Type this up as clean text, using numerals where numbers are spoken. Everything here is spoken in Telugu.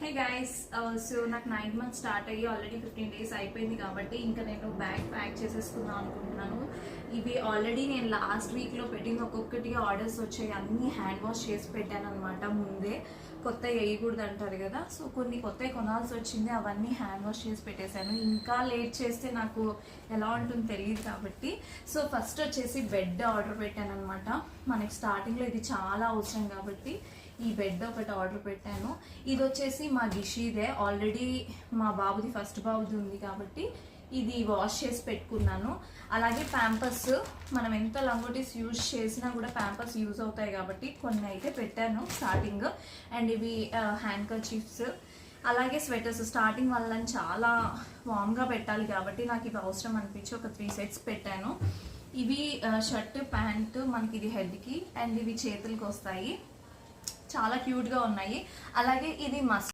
హే గైస్, సో నాకు 9 మంత్స్ స్టార్ట్ అయ్యి ఆల్రెడీ 15 days అయిపోయింది కాబట్టి ఇంకా నేను బ్యాగ్ ప్యాక్ చేసేసుకుందాం అనుకుంటున్నాను. ఇవి ఆల్రెడీ నేను లాస్ట్ వీక్లో పెట్టింది ఒక్కొక్కటిగా ఆర్డర్స్ వచ్చాయి. అన్నీ హ్యాండ్ వాష్ చేసి పెట్టాను అనమాట. ముందే కొత్త వేయకూడదు అంటారు కదా, సో కొన్ని కొత్త కొనాల్సి వచ్చింది. అవన్నీ హ్యాండ్ వాష్ చేసి పెట్టేశాను. ఇంకా లేట్ చేస్తే నాకు ఎలా ఉంటుందో తెలియదు కాబట్టి సో ఫస్ట్ వచ్చేసి బెడ్ ఆర్డర్ పెట్టాను అనమాట. మనకి స్టార్టింగ్లో ఇది చాలా అవసరం కాబట్టి ఈ బెడ్ ఒకటి ఆర్డర్ పెట్టాను. ఇది వచ్చేసి మా డిషీదే, ఆల్రెడీ మా బాబుది ఫస్ట్ బాబుది ఉంది కాబట్టి ఇది వాష్ చేసి పెట్టుకున్నాను. అలాగే ప్యాంపర్స్, మనం ఎంత లంగోటీస్ యూజ్ చేసినా కూడా ప్యాంపర్స్ యూజ్ అవుతాయి కాబట్టి కొన్ని అయితే పెట్టాను స్టార్టింగ్. అండ్ ఇవి హ్యాండ్ కర్చీఫ్స్, అలాగే స్వెటర్స్. స్టార్టింగ్ వాళ్ళని చాలా వామ్గా పెట్టాలి కాబట్టి నాకు ఇవి అవసరం అనిపించి ఒక 3 sets పెట్టాను. ఇవి షర్ట్ ప్యాంట్, మనకి ఇది హెడ్కి అండ్ ఇవి చేతులకి వస్తాయి. చాలా క్యూట్గా ఉన్నాయి. అలాగే ఇది మస్ట్